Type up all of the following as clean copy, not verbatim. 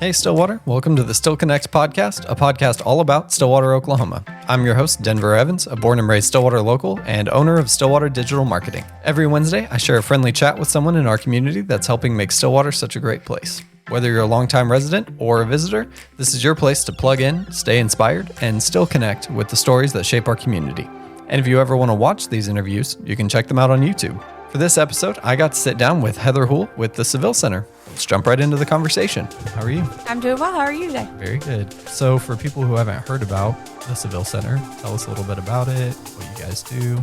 Hey Stillwater, welcome to the Still Connects podcast, a podcast all about Stillwater, Oklahoma. I'm your host, Denver Evans, a born and raised Stillwater local and owner of Stillwater Digital Marketing. Every Wednesday, I share a friendly chat with someone in our community that's helping make Stillwater such a great place. Whether you're a longtime resident or a visitor, this is your place to plug in, stay inspired, and still connect with the stories that shape our community. And if you ever want to watch these interviews, you can check them out on YouTube. For this episode, I got to sit down with Heather Houle with the Saville Center. Let's jump right into the conversation. How are you? I'm doing well. How are you today? Very good. So for people who haven't heard about the Saville Center, tell us a little bit about it, what you guys do.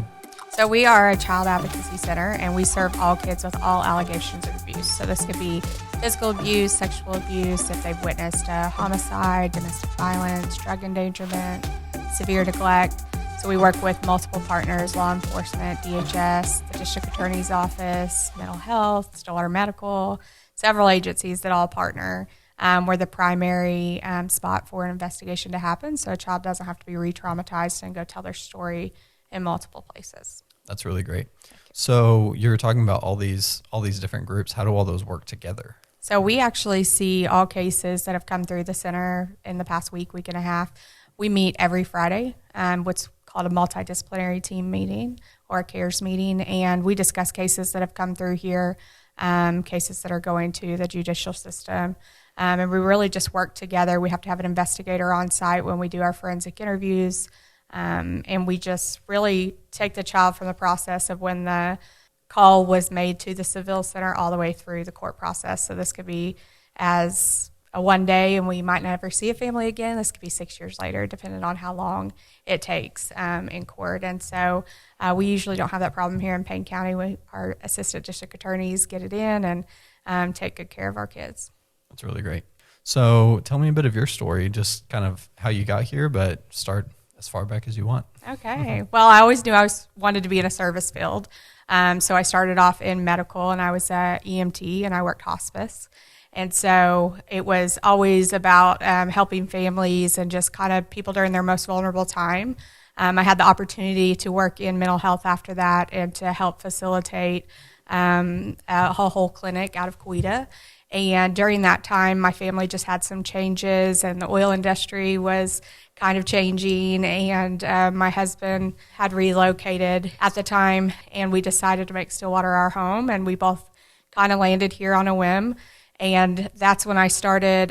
So we are a child advocacy center, and we serve all kids with all allegations of abuse. So this could be physical abuse, sexual abuse, if they've witnessed a homicide, domestic violence, drug endangerment, severe neglect. So we work with multiple partners, law enforcement, DHS, the district attorney's office, mental health, Stillwater Medical, several agencies that all partner. We're the primary spot for an investigation to happen, so a child doesn't have to be re-traumatized and go tell their story in multiple places. That's really great. So you're talking about all these different groups. How do all those work together? So we actually see all cases that have come through the center in the past week and a half. We meet every Friday, what's called a multidisciplinary team meeting or a CARES meeting, and we discuss cases that have come through here, cases that are going to the judicial system, and we really just work together. We have to have an investigator on site when we do our forensic interviews, and we just really take the child from the process of when the call was made to the Saville Center all the way through the court process. So this could be as a one day and we might never see a family again. This could be 6 years later, depending on how long it takes in court. And so we usually don't have that problem here in Payne County. Our assistant district attorneys get it in and take good care of our kids. That's really great. So tell me a bit of your story, just kind of how you got here, but start as far back as you want. Okay. Well, I always knew wanted to be in a service field. So I started off in medical, and I was a EMT, and I worked hospice. And so it was always about helping families and just kind of people during their most vulnerable time. I had the opportunity to work in mental health after that and to help facilitate a whole clinic out of Coweta. And during that time, my family just had some changes, and the oil industry was kind of changing, and my husband had relocated at the time, and we decided to make Stillwater our home, and we both kind of landed here on a whim. And that's when I started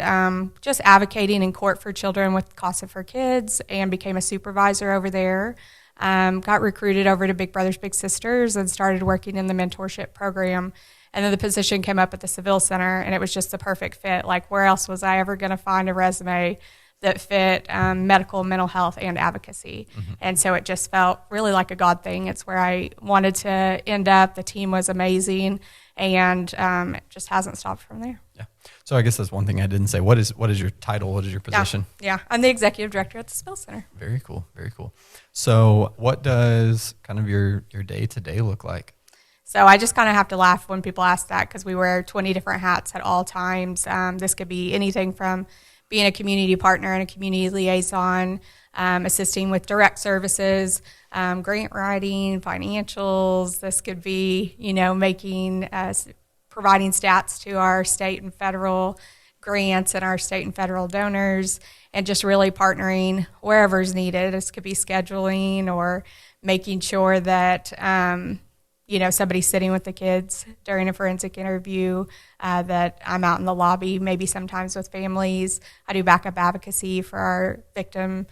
just advocating in court for children with CASA for Kids and became a supervisor over there. Got recruited over to Big Brothers Big Sisters and started working in the mentorship program. And then the position came up at the Saville Center, and it was just the perfect fit. Like, where else was I ever going to find a resume that fit medical, mental health, and advocacy? Mm-hmm. And so it just felt really like a God thing. It's where I wanted to end up. The team was amazing, and it just hasn't stopped from there. Yeah. So I guess that's one thing I didn't say. What is your title? What is your position? Yeah. I'm the executive director at the Saville Center. Very cool. Very cool. So what does kind of your day-to-day look like? So I just kind of have to laugh when people ask that, because we wear 20 different hats at all times. This could be anything from being a community partner and a community liaison, assisting with direct services, grant writing, financials. This could be, providing stats to our state and federal grants and our state and federal donors, and just really partnering wherever is needed. This could be scheduling or making sure that somebody's sitting with the kids during a forensic interview, that I'm out in the lobby, maybe sometimes with families. I do backup advocacy for our victim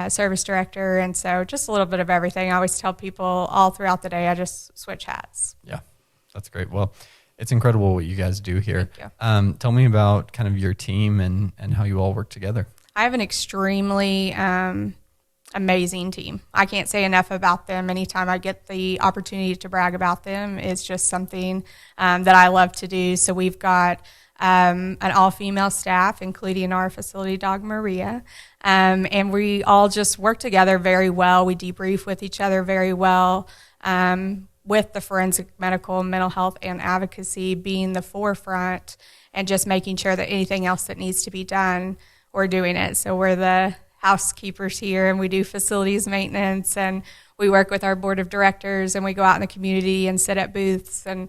service director, and so just a little bit of everything. I always tell people all throughout the day I just switch hats. Yeah, that's great. Well, it's incredible what you guys do here. Thank you. Tell me about kind of your team and how you all work together. I have an extremely amazing team. I can't say enough about them. Anytime I get the opportunity to brag about them, it's just something that I love to do. So we've got an all-female staff, including our facility dog, Maria, and we all just work together very well. We debrief with each other very well, with the forensic medical, mental health, and advocacy being the forefront, and just making sure that anything else that needs to be done, we're doing it. So we're the housekeepers here, and we do facilities maintenance, and we work with our board of directors, and we go out in the community and sit at booths. And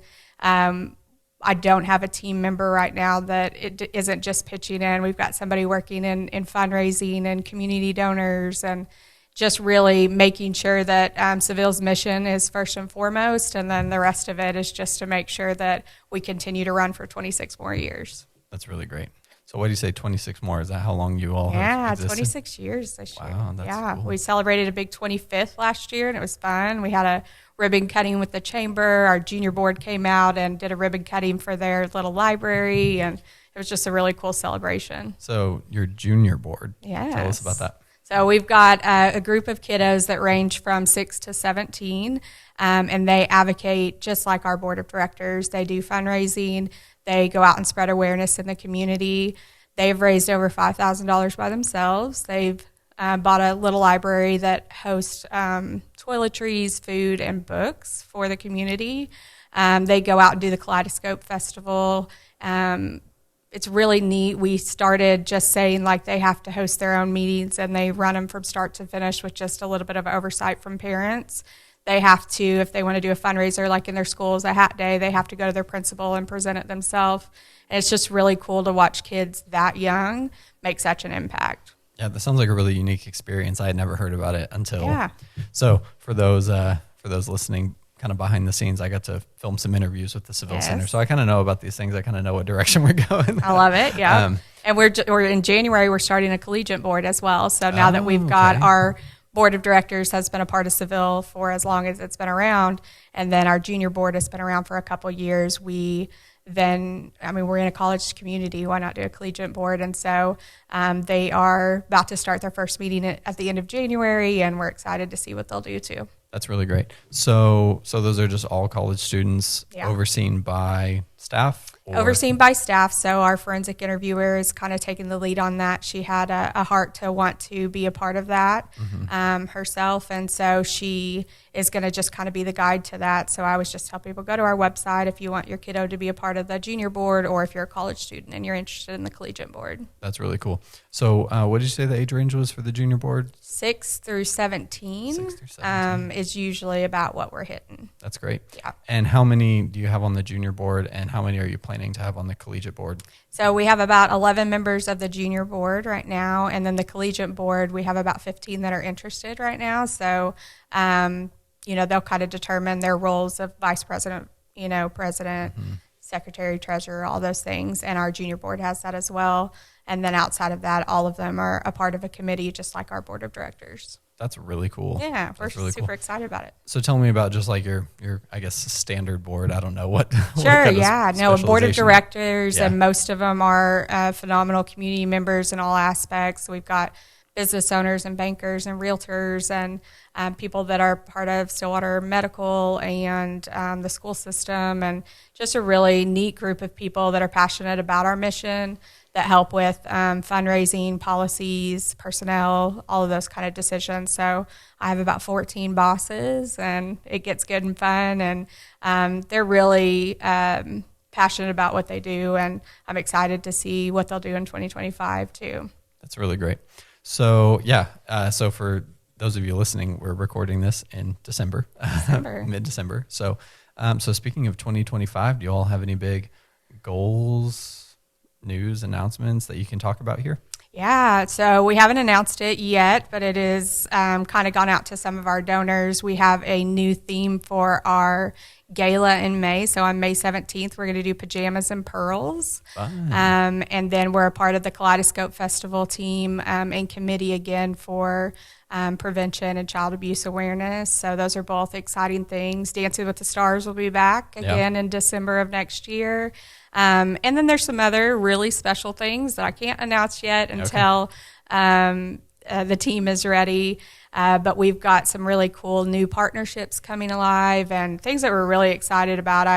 I don't have a team member right now that it isn't just pitching in. We've got somebody working in fundraising and community donors, and just really making sure that Saville's mission is first and foremost, and then the rest of it is just to make sure that we continue to run for 26 more years. That's really great. So what do you say, 26 more? Is that how long you all have Yeah, existed? 26 years this year. Wow, that's cool. We celebrated a big 25th last year, and it was fun. We had a ribbon cutting with the chamber. Our junior board came out and did a ribbon cutting for their little library, and it was just a really cool celebration. So your junior board, yes. Tell us about that. So we've got a group of kiddos that range from 6 to 17, and they advocate just like our board of directors. They do fundraising. They go out and spread awareness in the community. They've raised over $5,000 by themselves. They've bought a little library that hosts toiletries, food, and books for the community. They go out and do the Kaleidoscope Festival. It's really neat. We started just saying like they have to host their own meetings, and they run them from start to finish with just a little bit of oversight from parents. They have to, if they want to do a fundraiser like in their schools, a hat day, they have to go to their principal and present it themselves. And it's just really cool to watch kids that young make such an impact. Yeah, that sounds like a really unique experience. I had never heard about it until. Yeah. So for those listening, kind of behind the scenes, I got to film some interviews with the Saville Center, so I kind of know about these things. I kind of know what direction we're going. I love it. Yeah, and we're in January. We're starting a collegiate board as well. So now that we've got our board of directors has been a part of Saville for as long as it's been around, and then our junior board has been around for a couple of years. We're in a college community. Why not do a collegiate board? And so they are about to start their first meeting at the end of January, and we're excited to see what they'll do too. That's really great. So those are just all college students overseen by staff? Overseen by staff. So our forensic interviewer is kind of taking the lead on that. She had a heart to want to be a part of that herself. And so she is going to just kind of be the guide to that. So I always just tell people, go to our website if you want your kiddo to be a part of the junior board, or if you're a college student and you're interested in the collegiate board. That's really cool. So what did you say the age range was for the junior board? 6 through 17, 6 through 17. Is usually about what we're hitting. That's great. Yeah. And how many do you have on the junior board, and how many are you planning to have on the collegiate board? So we have about 11 members of the junior board right now, and then the collegiate board, we have about 15 that are interested right now. So, they'll kind of determine their roles of vice president, president, secretary, treasurer, all those things. And our junior board has that as well. And then outside of that, all of them are a part of a committee, just like our board of directors. That's really cool. Yeah, we're really super cool. excited about it. So tell me about just like your I guess, standard board. I don't know what. Sure, what yeah. No, a board of directors, Yeah. and most of them are phenomenal community members in all aspects. We've got business owners and bankers and realtors and people that are part of Stillwater Medical and the school system, and just a really neat group of people that are passionate about our mission, that help with fundraising, policies, personnel, all of those kind of decisions. So I have about 14 bosses, and it gets good and fun, and they're really passionate about what they do, and I'm excited to see what they'll do in 2025 too. That's really great. So so for those of you listening, we're recording this in December. Mid-December. So speaking of 2025, do you all have any big goals, news, announcements that you can talk about here? Yeah, so we haven't announced it yet, but it is kind of gone out to some of our donors. We have a new theme for our gala in May. So on May 17th, we're going to do pajamas and pearls. And then we're a part of the Kaleidoscope Festival team and committee again for prevention and child abuse awareness. So those are both exciting things. Dancing with the Stars will be back again in December of next year. And then there's some other really special things that I can't announce yet until the team is ready. But we've got some really cool new partnerships coming alive and things that we're really excited about.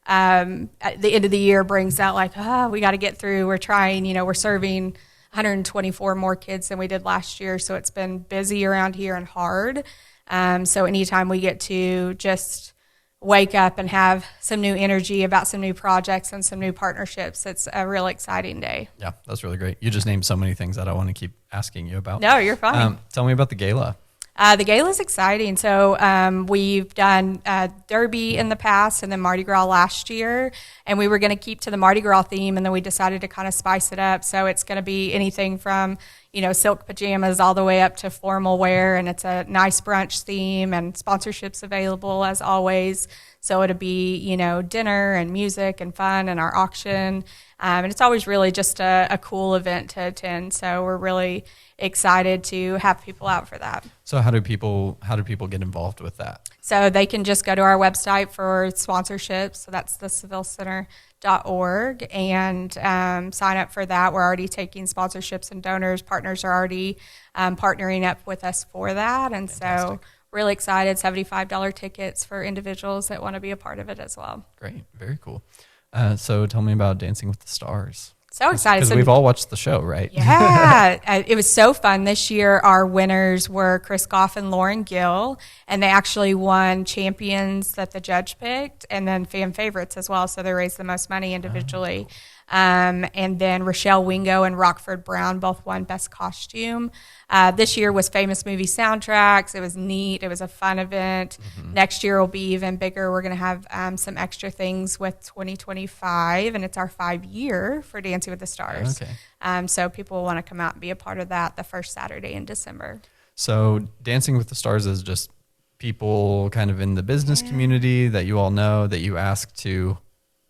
At the end of the year brings out like, we got to get through. We're trying, we're serving 124 more kids than we did last year. So it's been busy around here and hard. So anytime we get to just wake up and have some new energy about some new projects and some new partnerships, it's a really exciting day. Yeah, that's really great. You just named so many things that I want to keep asking you about. No, you're fine. Tell me about the gala. The gala is exciting. So we've done Derby in the past and then Mardi Gras last year. And we were going to keep to the Mardi Gras theme, and then we decided to kind of spice it up. So it's going to be anything from, silk pajamas all the way up to formal wear. And it's a nice brunch theme, and sponsorships available as always. So it'll be, dinner and music and fun and our auction. And it's always really just a cool event to attend. So we're really excited to have people out for that. So how do people get involved with that? So they can just go to our website for sponsorships. So that's the SavilleCenter.org and sign up for that. We're already taking sponsorships and donors. Partners are already partnering up with us for that. And Fantastic. So really excited. $75 tickets for individuals that want to be a part of it as well. Great. Very cool. So tell me about Dancing with the Stars. So excited. Because we've all watched the show, right? Yeah. It was so fun. This year, our winners were Chris Goff and Lauren Gill, and they actually won champions that the judge picked and then fan favorites as well. So they raised the most money individually. Cool. And then Rochelle Wingo and Rockford Brown both won Best Costume. This year was famous movie soundtracks. It was neat. It was a fun event. Mm-hmm. Next year will be even bigger. We're going to have some extra things with 2025, and it's our 5-year for Dancing with the Stars. Okay. So people will want to come out and be a part of that the first Saturday in December. So Dancing with the Stars is just people kind of in the business community that you all know that you ask to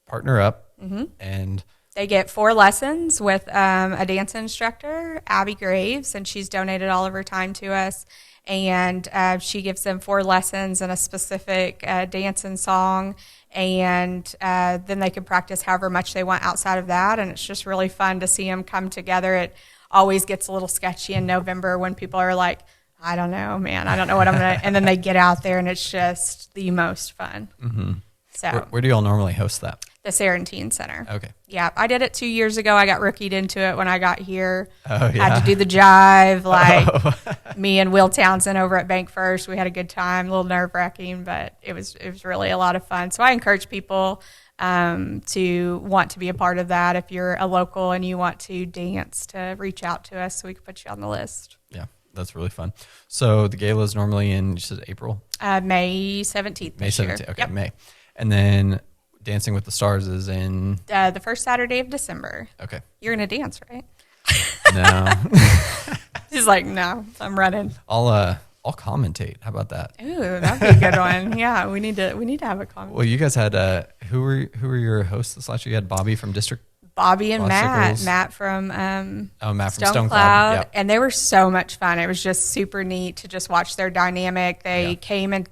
partner up, and they get 4 lessons with a dance instructor, Abby Graves, and she's donated all of her time to us. And she gives them 4 lessons and a specific dance and song. And then they can practice however much they want outside of that. And it's just really fun to see them come together. It always gets a little sketchy in November when people are like, I don't know, man. I don't know what I'm going to. And then they get out there and it's just the most fun. Mm-hmm. So where do you all normally host that? The Saville Center. Okay. Yeah, I did it 2 years ago. I got rookied into it when I got here. Oh, yeah. Had to do the jive, like me and Will Townsend over at Bank First. We had a good time, a little nerve-wracking, but it was really a lot of fun. So I encourage people to want to be a part of that. If you're a local and you want to dance, to reach out to us so we can put you on the list. Yeah, that's really fun. So the gala is normally in, you said April? May 17th. May 17th. Okay, yep. May. And then Dancing with the Stars is in? The first Saturday of December. Okay. You're going to dance, right? No. She's like, no, I'm running. I'll commentate. How about that? Ooh, that'd be a good one. Yeah, we need to have a comment. Well, you guys had who were your hosts this last year? You had Bobby from District. Bobby and Matt. Sickles. Matt from Matt from Stone Stone Cloud. Yep. And they were so much fun. It was just super neat to just watch their dynamic. They came and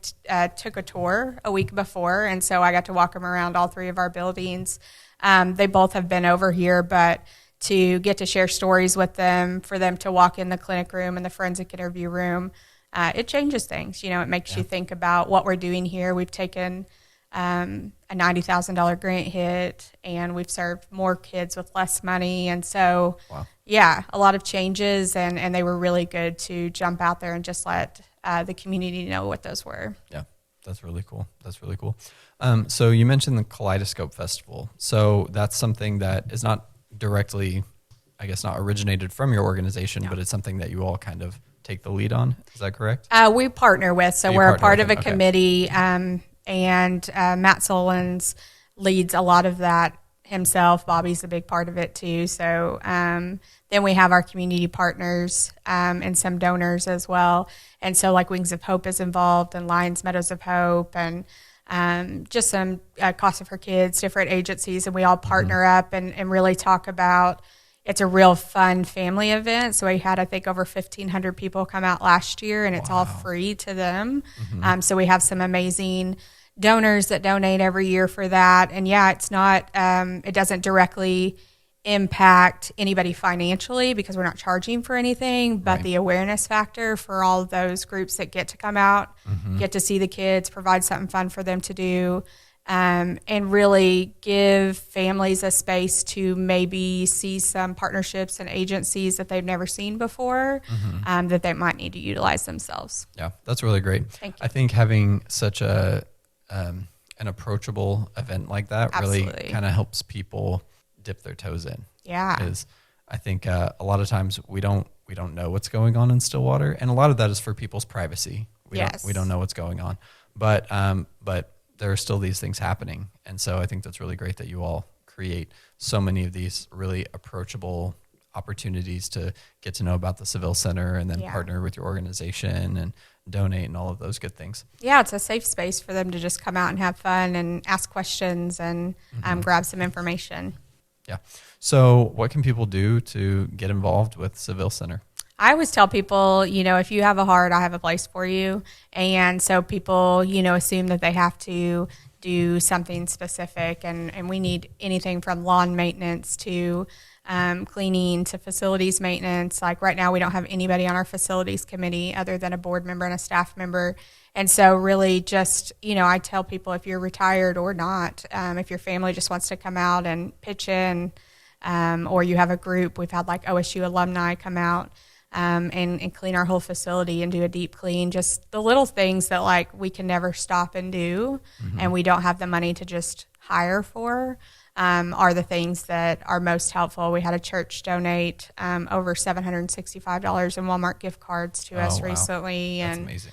took a tour a week before, and so I got to walk them around all 3 of our buildings. They both have been over here, but to get to share stories with them, for them to walk in the clinic room and the forensic interview room, it changes things. It makes you think about what we're doing here. We've taken a $90,000 grant hit, and we've served more kids with less money. And so, a lot of changes, and they were really good to jump out there and just let the community know what those were. Yeah, that's really cool. So you mentioned the Kaleidoscope Festival. So that's something that is not directly, I guess, not originated from your organization, but it's something that you all kind of take the lead on. Is that correct? We partner with, so we're a part of a committee, and Matt Solons leads a lot of that himself. Bobby's a big part of it too. So then we have our community partners and some donors as well. And so like Wings of Hope is involved, and Lions Meadows of Hope, and just some Casa for Kids, different agencies. And we all partner up and really talk about, it's a real fun family event. So we had, I think, over 1,500 people come out last year, and it's all free to them. So we have some amazing donors that donate every year for that. And it's not, it doesn't directly impact anybody financially because we're not charging for anything, but the awareness factor for all of those groups that get to come out, get to see the kids, provide something fun for them to do. And really give families a space to maybe see some partnerships and agencies that they've never seen before, that they might need to utilize themselves. Yeah, that's really great. Thank you. I think having such an approachable event like that really kind of helps people dip their toes in. Yeah. Because I think a lot of times we don't we don't know what's going on in Stillwater, and a lot of that is for people's privacy. We don't know what's going on, but there are still these things happening, and so I think that's really great that you all create so many of these really approachable opportunities to get to know about the Saville Center and then partner with your organization and donate and all of those good things. Yeah, it's a safe space for them to just come out and have fun and ask questions and grab some information. Yeah. So what can people do to get involved with Saville Center? I always tell people, if you have a heart, I have a place for you. And so people, assume that they have to do something specific. And we need anything from lawn maintenance to cleaning to facilities maintenance. Like right now, we don't have anybody on our facilities committee other than a board member and a staff member. And so really just, I tell people if you're retired or not, if your family just wants to come out and pitch in, or you have a group, we've had like OSU alumni come out and clean our whole facility and do a deep clean. Just the little things that like we can never stop and do, and we don't have the money to just hire for, are the things that are most helpful. We had a church donate over $765 in Walmart gift cards to us recently. That's amazing.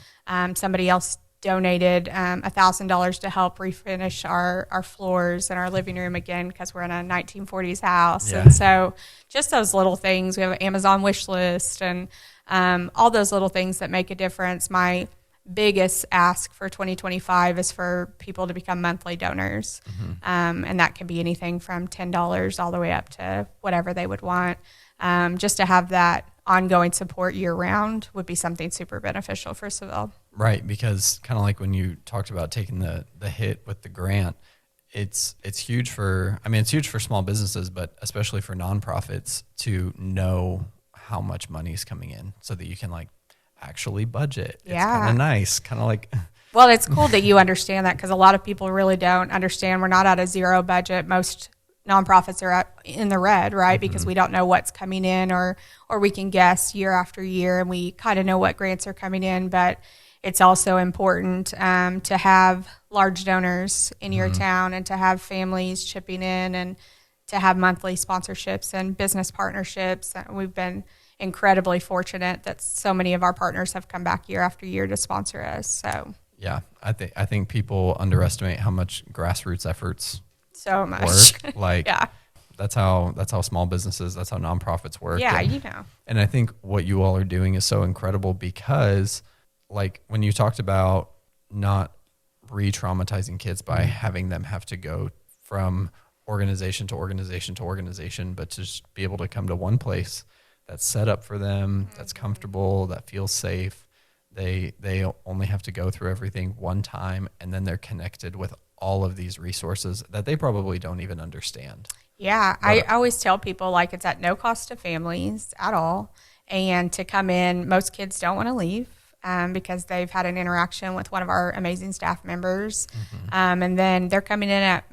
Somebody else donated $1,000 to help refinish our floors in our living room again because we're in a 1940s house. Yeah. And so just those little things. We have an Amazon wish list and all those little things that make a difference. My biggest ask for 2025 is for people to become monthly donors. And that can be anything from $10 all the way up to whatever they would want. Just to have that ongoing support year round would be something super beneficial for Saville. Right, because kind of like when you talked about taking the hit with the grant, it's huge for small businesses, but especially for nonprofits to know how much money is coming in so that you can like actually budget. Yeah. It's kind of nice, kind of like. Well, it's cool that you understand that because a lot of people really don't understand. We're not at a zero budget. Most nonprofits are in the red, right? Because we don't know what's coming in or we can guess year after year and we kind of know what grants are coming in, but it's also important to have large donors in your town and to have families chipping in and to have monthly sponsorships and business partnerships. We've been incredibly fortunate that so many of our partners have come back year after year to sponsor us. So yeah, I think people underestimate how much grassroots efforts so much work. Like that's how small businesses, that's how nonprofits work. Yeah, And I think what you all are doing is so incredible because like when you talked about not re-traumatizing kids by having them have to go from organization to organization to organization, but to just be able to come to one place that's set up for them, that's comfortable, that feels safe. They only have to go through everything one time, and then they're connected with all of these resources that they probably don't even understand. Yeah, I always tell people like it's at no cost to families at all. And to come in, most kids don't want to leave because they've had an interaction with one of our amazing staff members. And then they're coming in at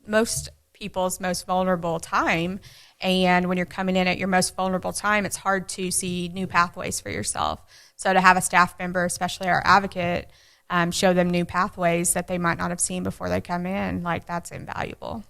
most people's most vulnerable time. And when you're coming in at your most vulnerable time, it's hard to see new pathways for yourself. So to have a staff member, especially our advocate, show them new pathways that they might not have seen before they come in, like that's invaluable.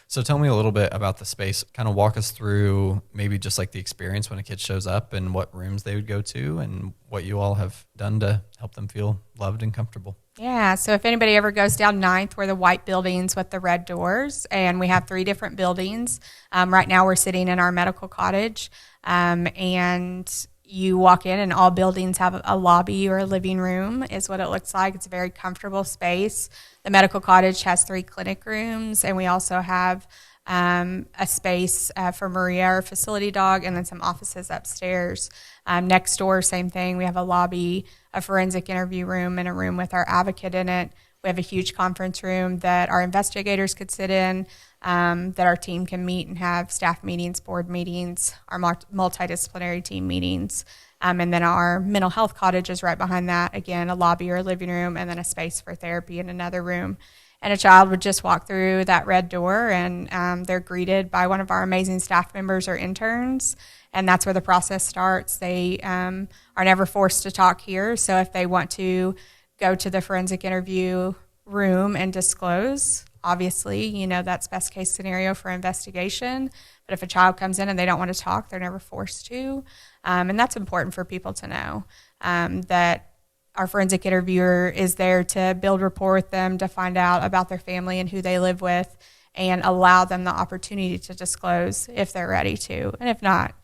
So tell me a little bit about the space. Kind of walk us through maybe just like the experience when a kid shows up and what rooms they would go to and what you all have done to help them feel loved and comfortable. Yeah, so if anybody ever goes down 9th, we're the white buildings with the red doors, and we have 3 different buildings. Right now we're sitting in our medical cottage, and you walk in and all buildings have a lobby or a living room is what it looks like. It's a very comfortable space. The medical cottage has 3 clinic rooms, and we also have a space for Maria, our facility dog, and then some offices upstairs. Next door, same thing. We have a lobby, a forensic interview room, and a room with our advocate in it. We have a huge conference room that our investigators could sit in, that our team can meet and have staff meetings, board meetings, our multidisciplinary team meetings. And then our mental health cottage is right behind that. Again, a lobby or a living room, and then a space for therapy in another room. And a child would just walk through that red door, and they're greeted by one of our amazing staff members or interns. And that's where the process starts. They are never forced to talk here. So if they want to go to the forensic interview room and disclose, obviously, that's best case scenario for investigation. But if a child comes in and they don't want to talk, they're never forced to. And that's important for people to know, that our forensic interviewer is there to build rapport with them, to find out about their family and who they live with, and allow them the opportunity to disclose if they're ready to. And if not,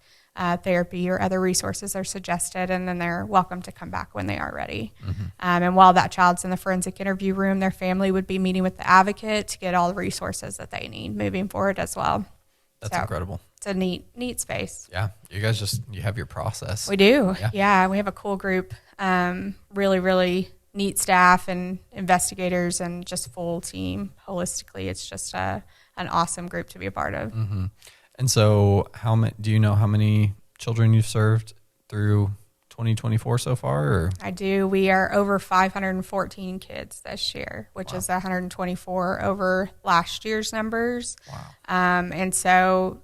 therapy or other resources are suggested, and then they're welcome to come back when they are ready. And while that child's in the forensic interview room, their family would be meeting with the advocate to get all the resources that they need moving forward as well. That's incredible. It's a neat space. Yeah, you guys you have your process. We do. Yeah, we have a cool group, really, really neat staff and investigators and just full team. Holistically, it's just an awesome group to be a part of. And so do you know how many children you've served through 2024 so far? Or? I do. We are over 514 kids this year, which is 124 over last year's numbers. Wow. And so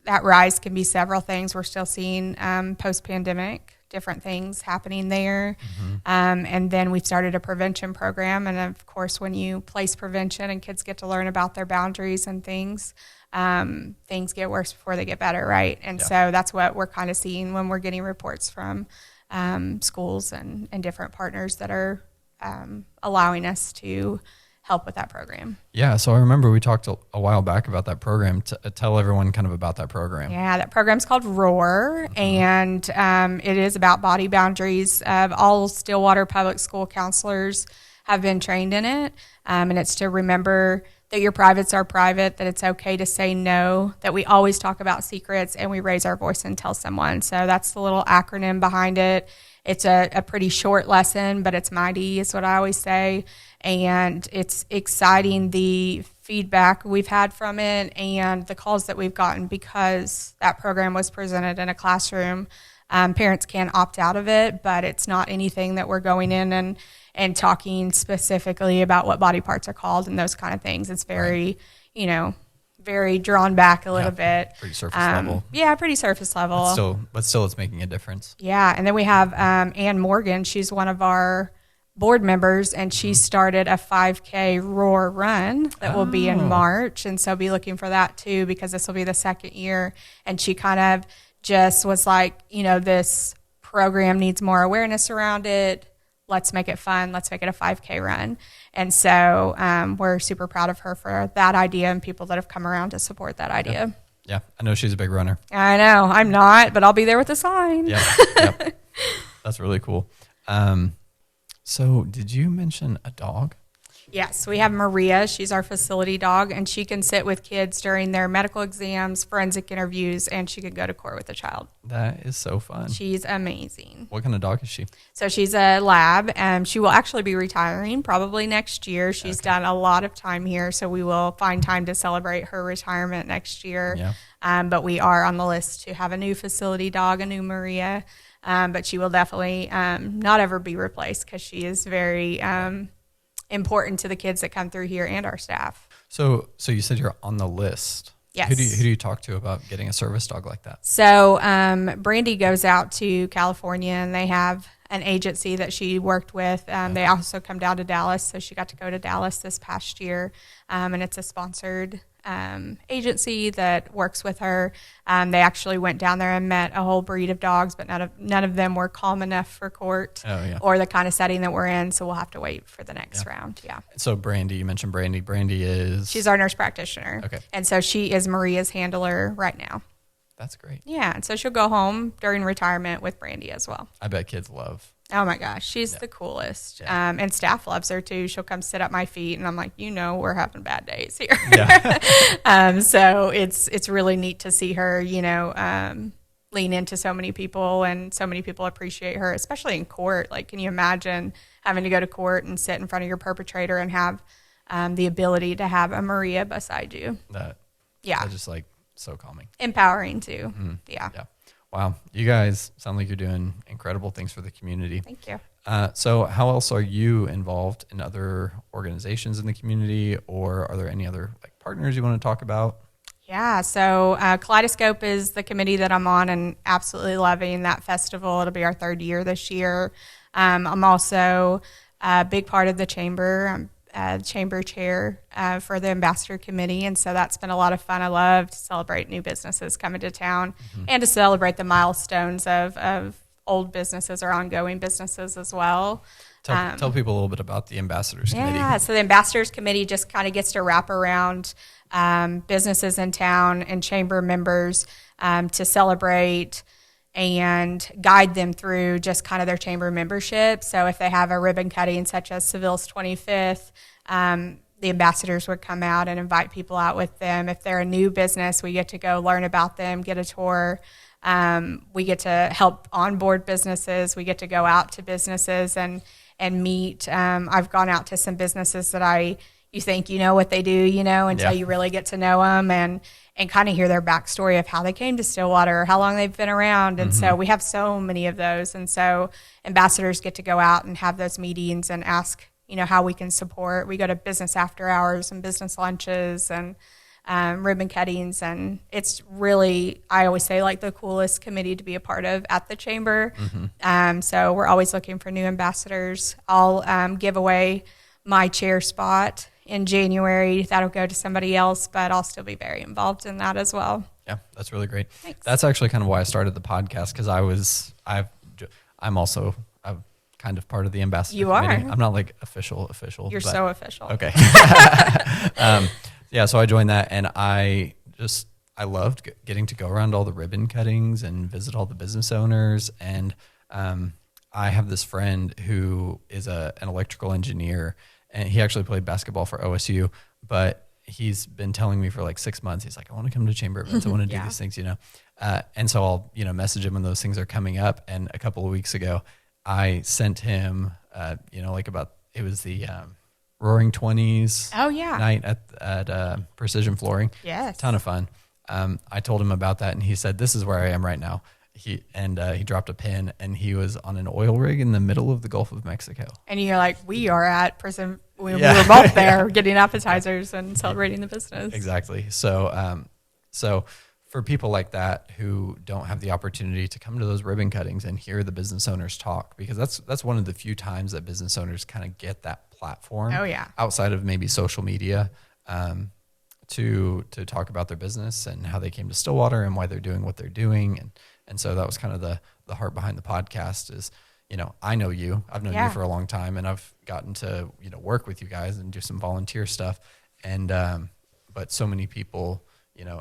that rise can be several things. We're still seeing post-pandemic different things happening there. And then we've started a prevention program. And of course, when you place prevention and kids get to learn about their boundaries and things get worse before they get better, right? And so that's what we're kind of seeing when we're getting reports from schools and different partners that are allowing us to help with that program. Yeah, so I remember we talked a while back about that program. Tell everyone kind of about that program. Yeah, that program's called ROAR, and it is about body boundaries. All Stillwater Public School counselors have been trained in it, and it's to remember that your privates are private, that it's okay to say no, that we always talk about secrets, and we raise our voice and tell someone. So that's the little acronym behind it. It's a pretty short lesson, but it's mighty, is what I always say. And it's exciting, the feedback we've had from it and the calls that we've gotten, because that program was presented in a classroom. Parents can opt out of it, but it's not anything that we're going in and talking specifically about what body parts are called and those kind of things. It's very, very drawn back a little bit. Pretty surface level. Yeah, pretty surface level. But still it's making a difference. Yeah, and then we have Ann Morgan. She's one of our board members, and she started a 5K ROAR run that will be in March, and so be looking for that too, because this will be the second year. And she kind of just was like, this program needs more awareness around it. Let's make it fun. Let's make it a 5K run. And so we're super proud of her for that idea and people that have come around to support that idea. Yeah, I know she's a big runner. I know. I'm not, but I'll be there with a sign. Yeah. That's really cool. So did you mention a dog? Yes, we have Maria. She's our facility dog, and she can sit with kids during their medical exams, forensic interviews, and she can go to court with a child. That is so fun. She's amazing. What kind of dog is she? So she's a lab, and she will actually be retiring probably next year. She's done a lot of time here, so we will find time to celebrate her retirement next year. Yeah. But we are on the list to have a new facility dog, a new Maria. But she will definitely not ever be replaced, because she is very important to the kids that come through here and our staff. So you said you're on the list. Yes. Who do you talk to about getting a service dog like that? So Brandy goes out to California, and they have an agency that she worked with. They also come down to Dallas, so she got to go to Dallas this past year, and it's a sponsored agency that works with her. They actually went down there and met a whole breed of dogs, but none of them were calm enough for court or the kind of setting that we're in. So we'll have to wait for the next round. Yeah. So Brandy, you mentioned Brandy. Brandy she's our nurse practitioner. Okay. And so she is Maria's handler right now. That's great. Yeah. And so she'll go home during retirement with Brandy as well. I bet kids love. Oh my gosh, she's the coolest. And staff loves her too. She'll come sit at my feet, and I'm like, we're having bad days here. Yeah. So it's really neat to see her, lean into so many people, and so many people appreciate her, especially in court. Like, can you imagine having to go to court and sit in front of your perpetrator and have the ability to have a Maria beside you? That's just like so calming. Empowering too. Mm-hmm. Yeah. Wow. You guys sound like you're doing incredible things for the community. Thank you. So how else are you involved in other organizations in the community, or are there any other partners you want to talk about? Yeah, so Kaleidoscope is the committee that I'm on, and absolutely loving that festival. It'll be our third year this year. I'm also a big part of the chamber. chamber chair for the ambassador committee. And so that's been a lot of fun. I love to celebrate new businesses coming to town and to celebrate the milestones of old businesses or ongoing businesses as well. Tell people a little bit about the ambassadors committee. Yeah, so the ambassadors committee just kind of gets to wrap around businesses in town and chamber members to celebrate and guide them through just kind of their chamber membership. So if they have a ribbon cutting such as Saville's 25th, the ambassadors would come out and invite people out with them. If they're a new business, we get to go learn about them, get a tour. We get to help onboard businesses. We get to go out to businesses and meet. I've gone out to some businesses that you think you know what they do, until you really get to know them and kind of hear their backstory of how they came to Stillwater, how long they've been around. And so we have so many of those. And so ambassadors get to go out and have those meetings and ask, how we can support. We go to business after hours and business lunches and ribbon cuttings. And it's really, I always say, like the coolest committee to be a part of at the chamber. So we're always looking for new ambassadors. I'll give away my chair spot in January. That'll go to somebody else, but I'll still be very involved in that as well. Yeah, that's really great. Thanks. That's actually kind of why I started the podcast, because I'm also kind of part of the ambassador committee. I'm not like official. You're so official. Okay. Yeah, so I joined that, and I loved getting to go around all the ribbon cuttings and visit all the business owners. And I have this friend who is an electrical engineer, and he actually played basketball for OSU, but he's been telling me for like 6 months, he's like, I want to come to chamber events. I want to do these things, and so I'll, message him when those things are coming up. And a couple of weeks ago, I sent him, it was the Roaring 20s night at Precision Flooring. Yes. Ton of fun. I told him about that, and he said, this is where I am right now. He dropped a pin, and he was on an oil rig in the middle of the Gulf of Mexico. And you're like, we are at Prison. We were both there getting appetizers and celebrating the business. Exactly. So for people like that who don't have the opportunity to come to those ribbon cuttings and hear the business owners talk, because that's one of the few times that business owners kind of get that platform outside of maybe social media to talk about their business and how they came to Stillwater and why they're doing what they're doing. And so that was kind of the heart behind the podcast is, I know you, I've known you for a long time, and I've gotten to, work with you guys and do some volunteer stuff. And, but so many people,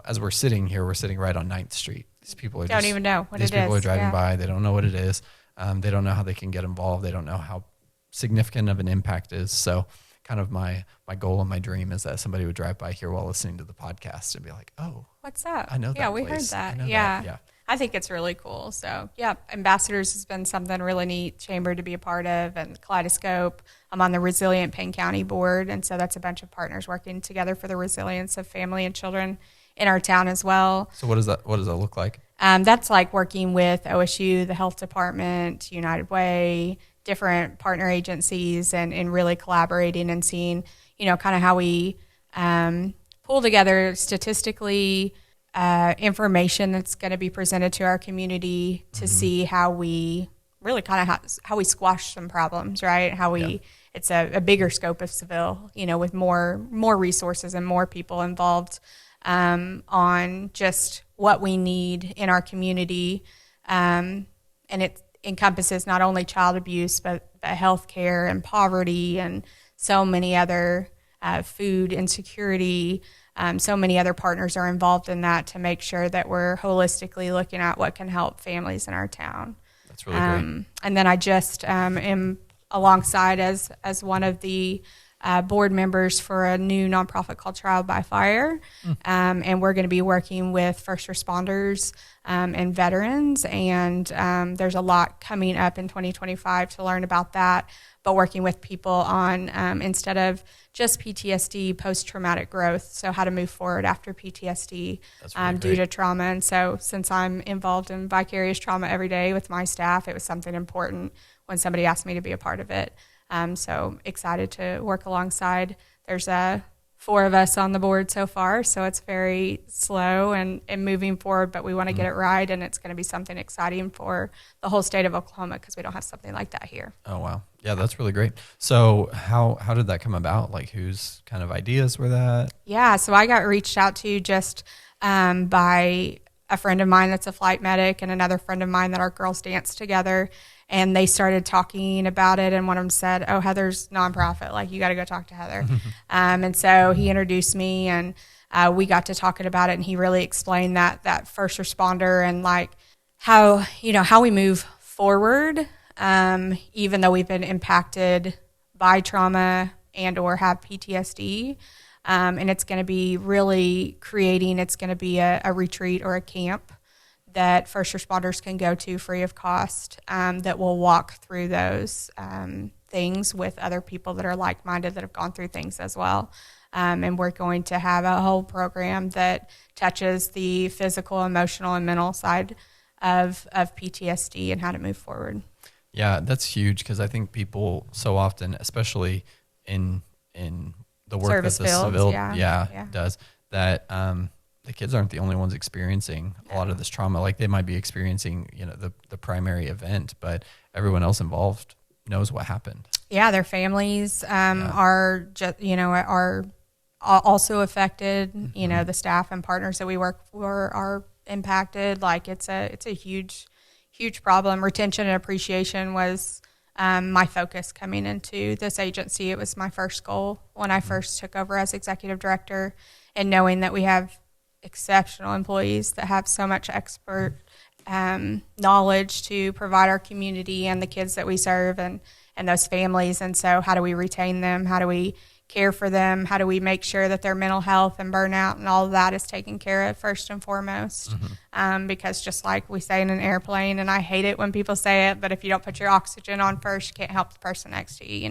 as we're sitting here, we're sitting right on 9th Street. These people don't even know what it is. These people are driving by. They don't know what it is. They don't know how they can get involved. They don't know how significant of an impact is. So kind of my goal and my dream is that somebody would drive by here while listening to the podcast and be like, oh, what's up? I know that. Yeah, we heard that. Yeah. I think it's really cool. So ambassadors has been something really neat chamber to be a part of, and Kaleidoscope. I'm on the Resilient Payne County board. And so that's a bunch of partners working together for the resilience of family and children in our town as well. So what does that look like? That's like working with OSU, the health department, United Way, different partner agencies, and really collaborating and seeing, kind of how we pull together statistically information that's going to be presented to our community to see how we really kind of how we squash some problems, right? How we it's a bigger scope of Saville, with more resources and more people involved on just what we need in our community, and it encompasses not only child abuse but health care and poverty and so many other food insecurity. So many other partners are involved in that to make sure that we're holistically looking at what can help families in our town. That's really great. And then I just am alongside as one of the board members for a new nonprofit called Trial by Fire. And we're going to be working with first responders and veterans. And there's a lot coming up in 2025 to learn about that, but working with people on instead of just PTSD, post-traumatic growth. So how to move forward after PTSD due to trauma. And so since I'm involved in vicarious trauma every day with my staff, it was something important when somebody asked me to be a part of it. So excited to work alongside. There's 4 of us on the board so far, so it's very slow and moving forward, but we want to get it right, and it's going to be something exciting for the whole state of Oklahoma because we don't have something like that here. Oh, wow. Yeah, that's really great. So how did that come about? Like, whose kind of ideas were that? Yeah, so I got reached out to just by a friend of mine that's a flight medic and another friend of mine that our girls dance together. And they started talking about it, and one of them said, "Oh, Heather's nonprofit. Like, you got to go talk to Heather." And so he introduced me, and we got to talking about it. And he really explained that first responder and like how we move forward, even though we've been impacted by trauma and or have PTSD. And it's going to be really creating. It's going to be a retreat or a camp that first responders can go to free of cost, that will walk through those things with other people that are like-minded that have gone through things as well. And we're going to have a whole program that touches the physical, emotional, and mental side of PTSD and how to move forward. Yeah, that's huge because I think people so often, especially in the work Service that the fields, Saville does, that the kids aren't the only ones experiencing a lot of this trauma. Like they might be experiencing, the primary event, but everyone else involved knows what happened. Yeah, their families are just, are also affected. Mm-hmm. The staff and partners that we work for are impacted. Like it's a huge problem. Retention and appreciation was my focus coming into this agency. It was my first goal when I first took over as executive director, and knowing that we have exceptional employees that have so much expert knowledge to provide our community and the kids that we serve and those families. And so how do we retain them? How do we care for them? How do we make sure that their mental health and burnout and all of that is taken care of first and foremost? Mm-hmm. Because just like we say in an airplane, and I hate it when people say it, but if you don't put your oxygen on first, you can't help the person next to you,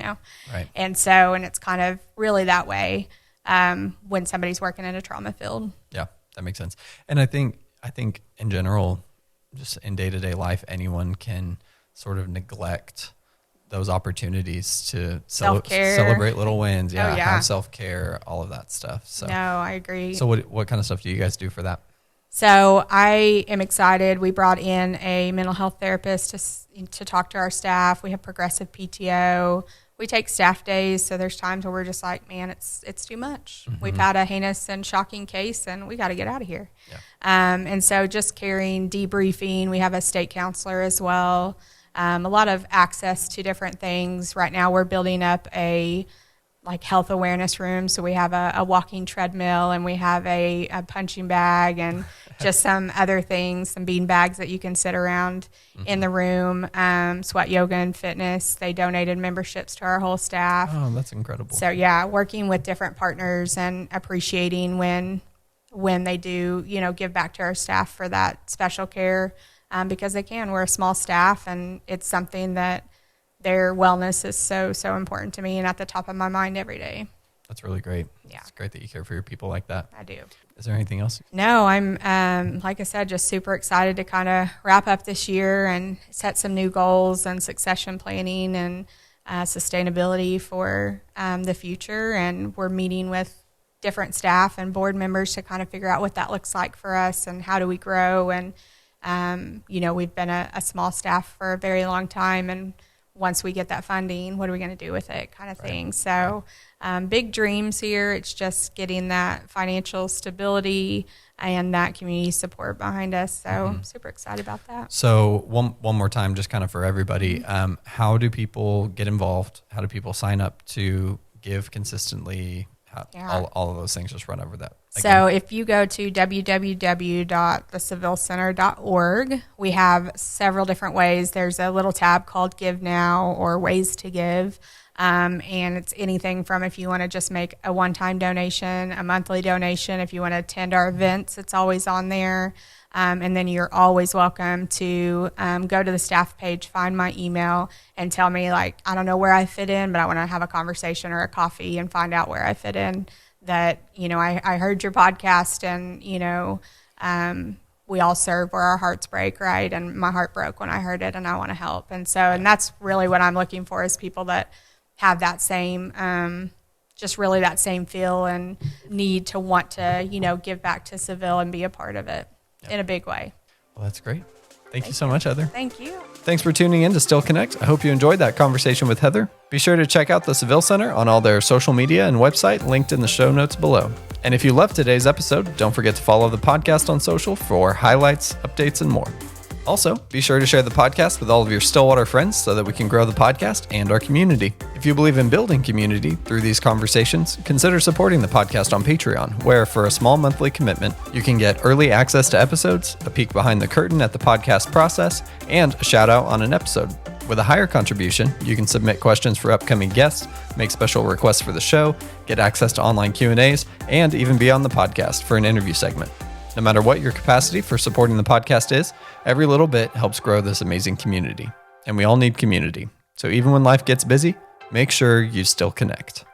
Right. And it's kind of really that way when somebody's working in a trauma field. Yeah, that makes sense. And I think in general, just in day-to-day life, anyone can sort of neglect those opportunities to celebrate little wins. Yeah, have self-care, all of that stuff. So no, I agree. So what kind of stuff do you guys do for that? So I am excited. We brought in a mental health therapist to talk to our staff. We have progressive PTO. We take staff days, so there's times where we're just like, man, it's too much. Mm-hmm. We've had a heinous and shocking case, and we got to get out of here. Yeah. And so just carrying, debriefing. We have a state counselor as well. A lot of access to different things. Right now we're building up a health awareness room. So we have a walking treadmill, and we have a punching bag and just some other things, some bean bags that you can sit around in the room. Sweat yoga and fitness. They donated memberships to our whole staff. Oh, that's incredible. So yeah, working with different partners and appreciating when they do, give back to our staff for that special care. Because they can. We're a small staff, and it's something that their wellness is so important to me and at the top of my mind every day. That's really great. Yeah. It's great that you care for your people like that. I do. Is there anything else? No, I'm, like I said, just super excited to kind of wrap up this year and set some new goals and succession planning and sustainability for the future. And we're meeting with different staff and board members to kind of figure out what that looks like for us and how do we grow. And we've been a small staff for a very long time, and once we get that funding, what are we going to do with it kind of thing. So big dreams here. It's just getting that financial stability and that community support behind us. So I'm super excited about that. So one more time, just kind of for everybody, how do people get involved? How do people sign up to give consistently? All of those things, just run over that again. So if you go to www.thesavillecenter.org, we have several different ways. There's a little tab called Give Now or Ways to Give. And it's anything from if you want to just make a one-time donation, a monthly donation. If you want to attend our events, it's always on there. And then you're always welcome to go to the staff page, find my email, and tell me, I don't know where I fit in, but I want to have a conversation or a coffee and find out where I fit in. That, I heard your podcast, and, we all serve where our hearts break, right? And my heart broke when I heard it, and I want to help. And so, and that's really what I'm looking for, is people that have that same just really that same feel and need to want to, give back to Saville and be a part of it in a big way. Well, that's great. Thank you so much, Heather. Thank you. Thanks for tuning in to Still Connect. I hope you enjoyed that conversation with Heather. Be sure to check out the Saville Center on all their social media and website linked in the show notes below. And if you loved today's episode, don't forget to follow the podcast on social for highlights, updates, and more. Also, be sure to share the podcast with all of your Stillwater friends so that we can grow the podcast and our community. If you believe in building community through these conversations, consider supporting the podcast on Patreon, where for a small monthly commitment, you can get early access to episodes, a peek behind the curtain at the podcast process, and a shout out on an episode. With a higher contribution, you can submit questions for upcoming guests, make special requests for the show, get access to online Q&As, and even be on the podcast for an interview segment. No matter what your capacity for supporting the podcast is, every little bit helps grow this amazing community. And we all need community. So even when life gets busy, make sure you still connect.